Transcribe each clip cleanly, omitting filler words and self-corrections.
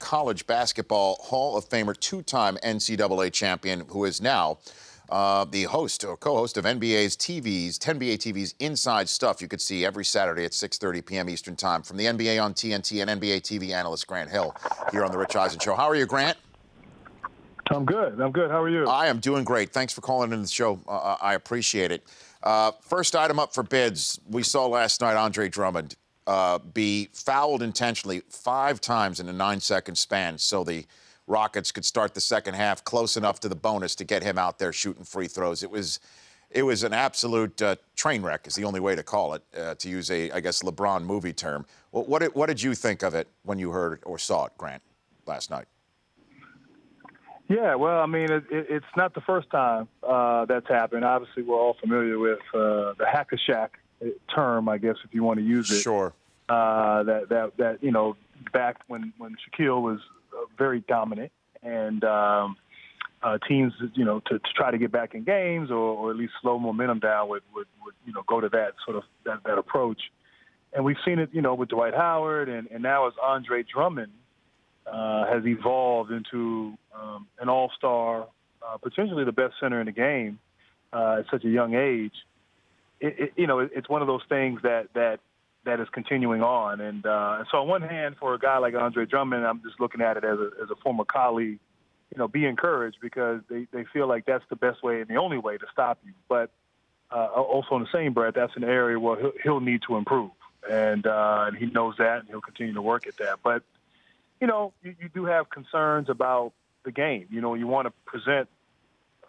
college basketball Hall of Famer, two-time NCAA champion, who is now the host or co-host of NBA's 10BA TV's Inside Stuff. You could see every Saturday at 6:30 p.m. Eastern Time from the NBA on TNT and NBA TV analyst Grant Hill here on the Rich Eisen Show. How are you, Grant? I'm good. How are you? I am doing great. Thanks for calling in the show. I appreciate it. First item up for bids. We saw last night Andre Drummond be fouled intentionally 5 times in a 9-second span, so the Rockets could start the second half close enough to the bonus to get him out there shooting free throws. It was an absolute train wreck, is the only way to call it, to use a, I guess, LeBron movie term. Well, what did you think of it when you heard or saw it, Grant, last night? Yeah, well, I mean, it's not the first time that's happened. Obviously, we're all familiar with the hack-a-shack term, I guess, if you want to use it. Sure. That you know, back when Shaquille was very dominant, and teams, you know, to try to get back in games or at least slow momentum down would you know, go to that sort of that approach. And we've seen it, you know, with Dwight Howard, and now as Andre Drummond has evolved into an all-star, potentially the best center in the game at such a young age. You know, it's one of those things that is continuing on. And so on one hand, for a guy like Andre Drummond, I'm just looking at it as a former colleague, you know, be encouraged, because they feel like that's the best way and the only way to stop you. But also in the same breath, that's an area where he'll need to improve. And he knows that, and he'll continue to work at that. But you know, you do have concerns about the game. You know, you want to present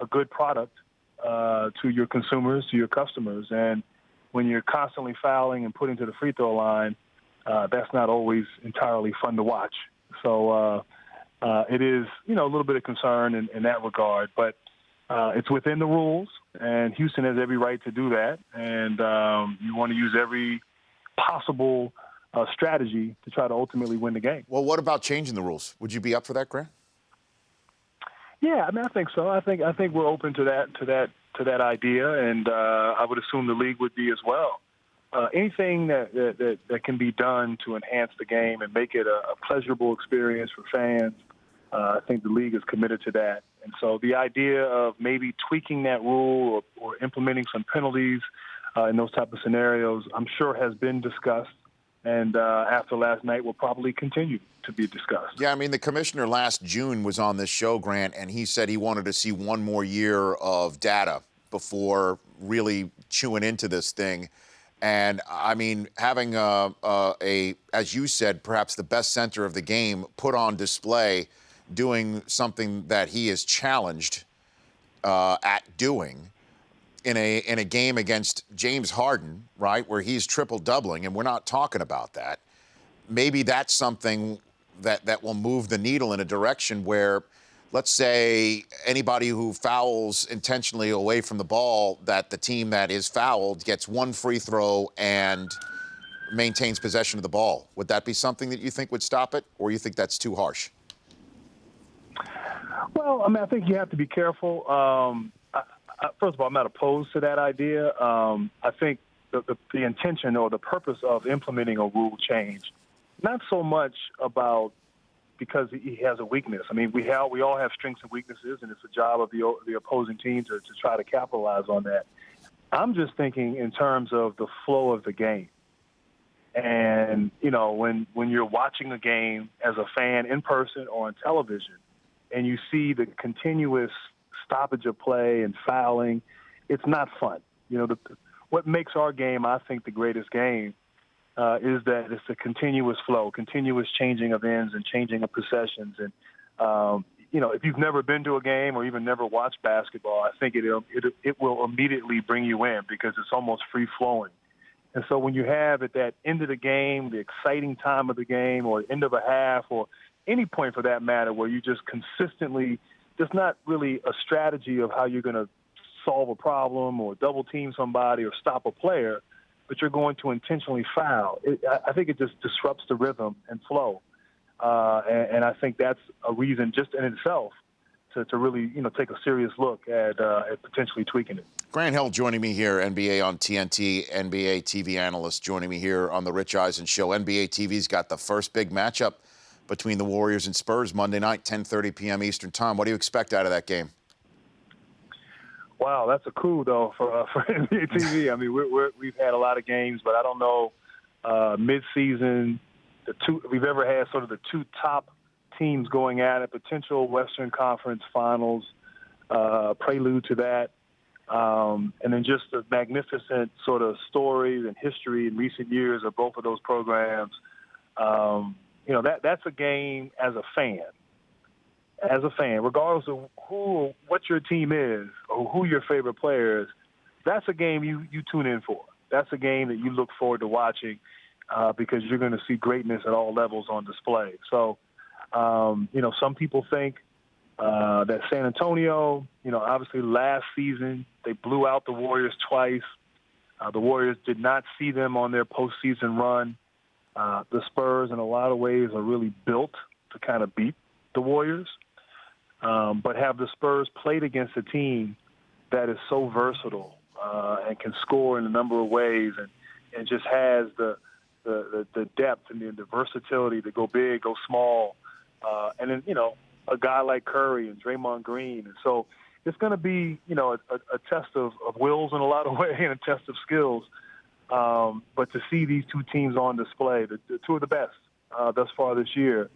a good product to your consumers, to your customers. And when you're constantly fouling and putting to the free throw line, that's not always entirely fun to watch. So it is, you know, a little bit of concern in that regard. But it's within the rules, and Houston has every right to do that. And you want to use every possible strategy to try to ultimately win the game. Well, what about changing the rules? Would you be up for that, Grant? Yeah, I mean, I think so. I think we're open to that idea, and I would assume the league would be as well. Anything that can be done to enhance the game and make it a pleasurable experience for fans, I think the league is committed to that. And so the idea of maybe tweaking that rule or implementing some penalties in those type of scenarios, I'm sure has been discussed. And after last night, will probably continue to be discussed. Yeah, I mean, the commissioner last June was on this show, Grant, and he said he wanted to see one more year of data before really chewing into this thing. And, I mean, having as you said, perhaps the best center of the game put on display, doing something that he is challenged at doing, in a game against James Harden, right, where he's triple-doubling, and we're not talking about that. Maybe that's something that will move the needle in a direction where, let's say, anybody who fouls intentionally away from the ball, that the team that is fouled gets one free throw and maintains possession of the ball. Would that be something that you think would stop it, or you think that's too harsh? Well, I mean, I think you have to be careful. First of all, I'm not opposed to that idea. I think the intention or the purpose of implementing a rule change, not so much about because he has a weakness. I mean, we all have strengths and weaknesses, and it's the job of the opposing team to try to capitalize on that. I'm just thinking in terms of the flow of the game. And, you know, when you're watching a game as a fan in person or on television, and you see the continuous stoppage of play and fouling, it's not fun. You know, what makes our game, I think, the greatest game is that it's a continuous flow, continuous changing of ends and changing of possessions. And, you know, if you've never been to a game or even never watched basketball, I think it will immediately bring you in because it's almost free-flowing. And so when you have at that end of the game, the exciting time of the game, or end of a half, or any point for that matter, where you just consistently – there's not really a strategy of how you're going to solve a problem or double team somebody or stop a player, but you're going to intentionally foul. I think it just disrupts the rhythm and flow. And I think that's a reason just in itself to really, you know, take a serious look at potentially tweaking it. Grant Hill joining me here, NBA on TNT, NBA TV analyst joining me here on the Rich Eisen Show. NBA TV's got the first big matchup between the Warriors and Spurs Monday night, 10:30 p.m. Eastern time. What do you expect out of that game? Wow, that's a coup though for NBA TV. I mean, we've had a lot of games, but I don't know mid-season we've ever had sort of the two top teams going at it, potential Western Conference Finals, prelude to that, and then just the magnificent sort of stories and history in recent years of both of those programs. That's a game as a fan. Regardless of what your team is or who your favorite player is, that's a game you tune in for. That's a game that you look forward to watching because you're going to see greatness at all levels on display. So, some people think that San Antonio, obviously last season they blew out the Warriors twice. The Warriors did not see them on their postseason run. The Spurs, in a lot of ways, are really built to kind of beat the Warriors. But have the Spurs played against a team that is so versatile and can score in a number of ways and just has the depth and the versatility to go big, go small, and then, a guy like Curry and Draymond Green. And so it's going to be, a test of wills in a lot of ways and a test of skills. But to see these two teams on display, the two of the best thus far this year,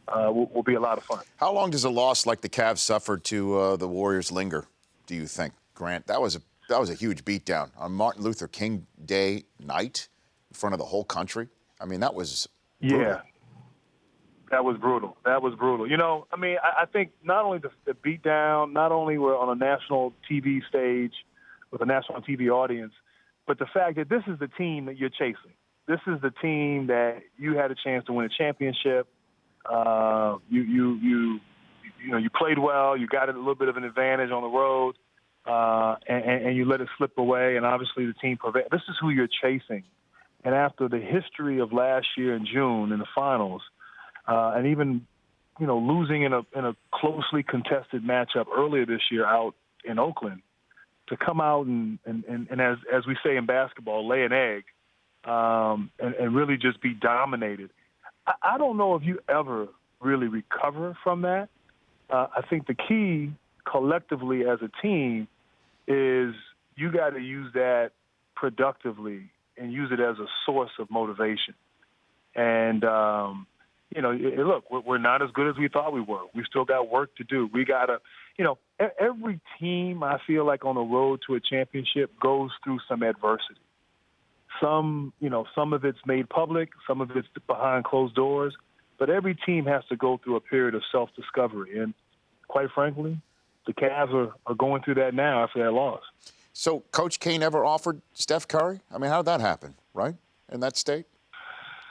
will be a lot of fun. How long does a loss like the Cavs suffered to the Warriors linger, do you think, Grant? That was a huge beatdown on Martin Luther King Day night in front of the whole country. I mean, that was brutal. Yeah, that was brutal. I think not only the beatdown, not only we're on a national TV stage with a national TV audience, but the fact that this is the team that you're chasing. This is the team that you had a chance to win a championship. You played well. You got a little bit of an advantage on the road, and you let it slip away. And obviously, the team prevailed. This is who you're chasing. And after the history of last year in June in the finals, and even losing in a closely contested matchup earlier this year out in Oakland, to come out and as we say in basketball, lay an egg, and really just be dominated. I don't know if you ever really recover from that. I think the key collectively as a team is you got to use that productively and use it as a source of motivation. And, look, we're not as good as we thought we were. We still got work to do. We got to, every team, I feel like on the road to a championship goes through some adversity. Some of it's made public, some of it's behind closed doors, but every team has to go through a period of self-discovery. And quite frankly, the Cavs are going through that now after that loss. So Coach K never offered Steph Curry? I mean, how did that happen, right, in that state?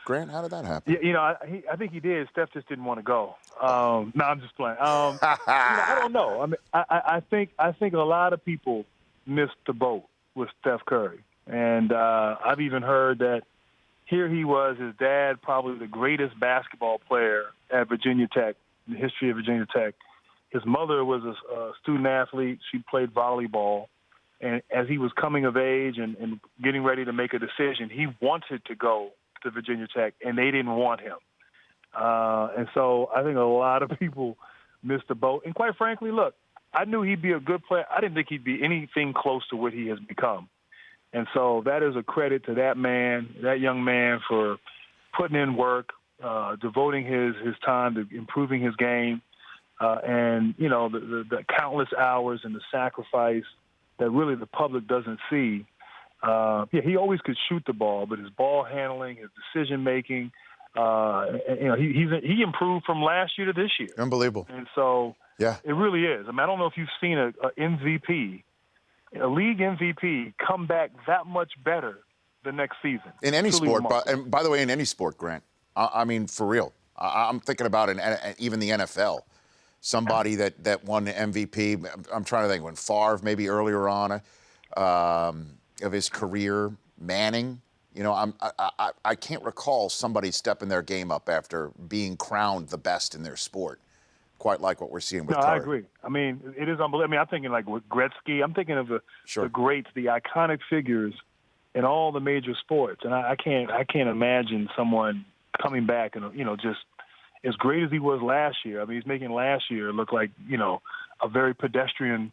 Grant, how did that happen? Yeah, I think he did. Steph just didn't want to go. No, I'm just playing. I don't know. I mean, I think a lot of people missed the boat with Steph Curry. And I've even heard that here he was, his dad, probably the greatest basketball player at Virginia Tech, in the history of Virginia Tech. His mother was a student athlete. She played volleyball. And as he was coming of age and getting ready to make a decision, he wanted to go to Virginia Tech, and they didn't want him. And so I think a lot of people missed the boat. And quite frankly, look, I knew he'd be a good player. I didn't think he'd be anything close to what he has become. And so that is a credit to that young man, for putting in work, devoting his time to improving his game, and, the countless hours and the sacrifice that really the public doesn't see. He always could shoot the ball, but his ball handling, his decision-making, he improved from last year to this year. Unbelievable. And so it really is. I mean, I don't know if you've seen a MVP, a league MVP, come back that much better the next season. In any Truly sport, remarkable. and by the way, in any sport, Grant. I mean, for real. I'm thinking about even the NFL. Somebody that won the MVP. I'm trying to think when Favre, maybe earlier on of his career, Manning. I can't recall somebody stepping their game up after being crowned the best in their sport, quite like what we're seeing with Curry. I agree. I mean, it is unbelievable. I mean, I'm thinking like with Gretzky. I'm thinking of the greats, the iconic figures in all the major sports. And I can't imagine someone coming back and, just as great as he was last year, I mean, he's making last year look like, a very pedestrian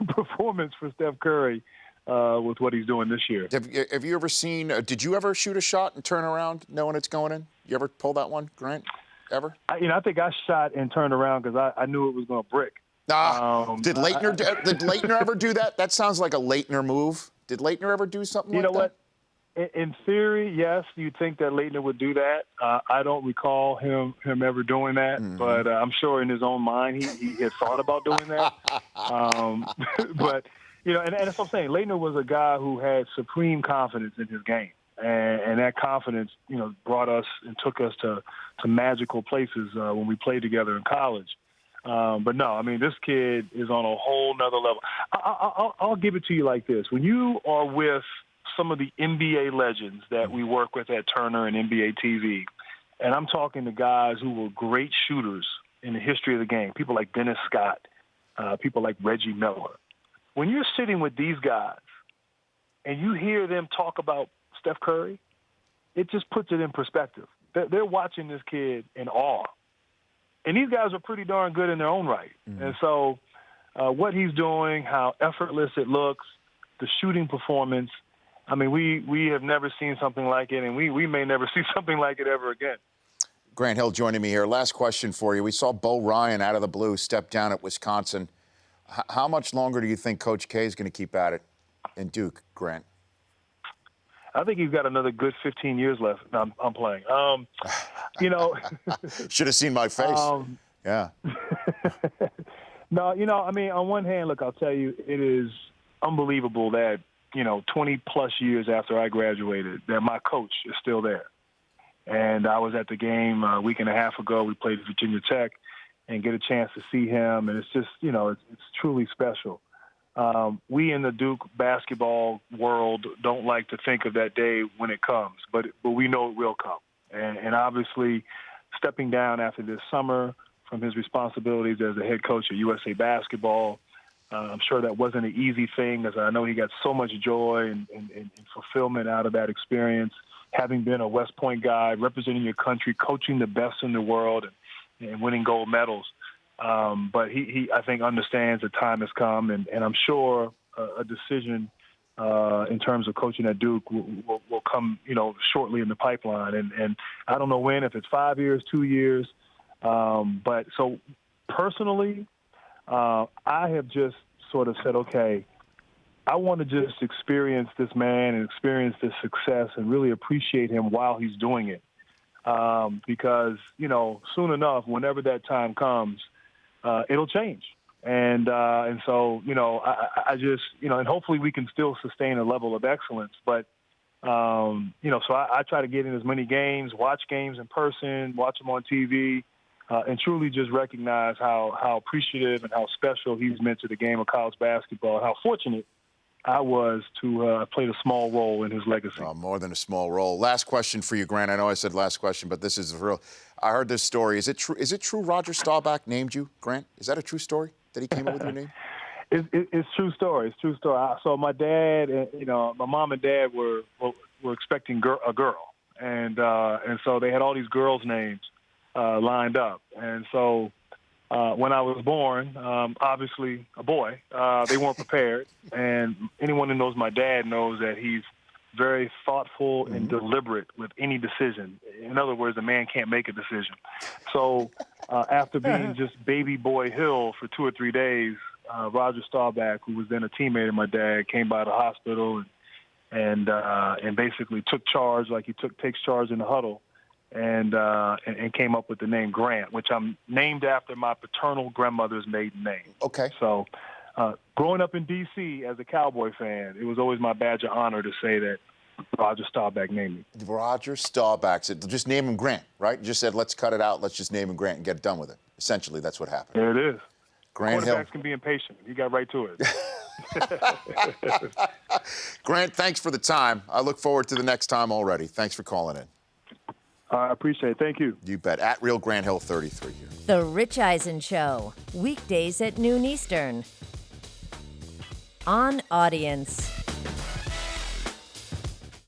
performance for Steph Curry with what he's doing this year. Have you ever seen, did you ever shoot a shot and turn around knowing it's going in? You ever pull that one, Grant? Ever? I think I shot and turned around because I knew it was going to brick. Did Leitner ever do that? That sounds like a Leitner move. Did Leitner ever do something like that? You know what? In theory, yes, you'd think that Leitner would do that. I don't recall him ever doing that, but I'm sure in his own mind he had thought about doing that. But, and that's what I'm saying. Leitner was a guy who had supreme confidence in his game, and that confidence, brought us and took us to magical places when we played together in college. But no, I mean, this kid is on a whole nother level. I'll give it to you like this. When you are with some of the NBA legends that we work with at Turner and NBA TV, and I'm talking to guys who were great shooters in the history of the game, people like Dennis Scott, people like Reggie Miller. When you're sitting with these guys and you hear them talk about Steph Curry, it just puts it in perspective. They're watching this kid in awe. And these guys are pretty darn good in their own right. And so what he's doing, how effortless it looks, the shooting performance, I mean, we have never seen something like it, and we may never see something like it ever again. Grant Hill joining me here. Last question for you. We saw Bo Ryan out of the blue step down at Wisconsin. How much longer do you think Coach K is going to keep at it in Duke, Grant? I think he's got another good 15 years left. No, I'm playing. Should have seen my face. Yeah. No, I mean, on one hand, look, I'll tell you, it is unbelievable that, 20-plus years after I graduated, that my coach is still there. And I was at the game a week and a half ago. We played at Virginia Tech and get a chance to see him. And it's just, it's truly special. We in the Duke basketball world don't like to think of that day when it comes, but we know it will come. And obviously, stepping down after this summer from his responsibilities as the head coach of USA Basketball, I'm sure that wasn't an easy thing, as I know he got so much joy and fulfillment out of that experience, having been a West Point guy, representing your country, coaching the best in the world, and winning gold medals. But he, I think, understands the time has come, and I'm sure a decision in terms of coaching at Duke will come, shortly in the pipeline. And I don't know when, if it's 5 years, 2 years. But so personally, I have just sort of said, okay, I want to just experience this man and experience this success and really appreciate him while he's doing it. Because, soon enough, whenever that time comes, it'll change. And so, I just, and hopefully we can still sustain a level of excellence. But, so I try to get in as many games, watch games in person, watch them on TV, and truly just recognize how appreciative and how special he's meant to the game of college basketball, and how fortunate I was to have played a small role in his legacy. More than a small role. Last question for you, Grant. I know I said last question, but this is real. I heard this story. Is it true Roger Staubach named you, Grant? Is that a true story that he came up with your name? It's true story. It's true story. So my dad, my mom and dad were expecting a girl, and so they had all these girls' names lined up, and so when I was born, obviously a boy, they weren't prepared, and anyone who knows my dad knows that he's very thoughtful and deliberate with any decision. In other words, a man can't make a decision. So after being just baby boy Hill for 2 or 3 days, Roger Staubach, who was then a teammate of my dad, came by the hospital and basically took charge like he takes charge in the huddle, and came up with the name Grant, which I'm named after my paternal grandmother's maiden name. Okay. So growing up in D.C. as a Cowboy fan, it was always my badge of honor to say that Roger Staubach named me. Roger Staubach said, just name him Grant, right? Just said, let's cut it out. Let's just name him Grant and get it done with it. Essentially, that's what happened. There it is. Grant Hill. Quarterbacks can be impatient. He got right to it. Grant, thanks for the time. I look forward to the next time already. Thanks for calling in. I appreciate it. Thank you. You bet. At Real Grant Hill 33 here. The Rich Eisen Show, weekdays at noon Eastern. On Audience.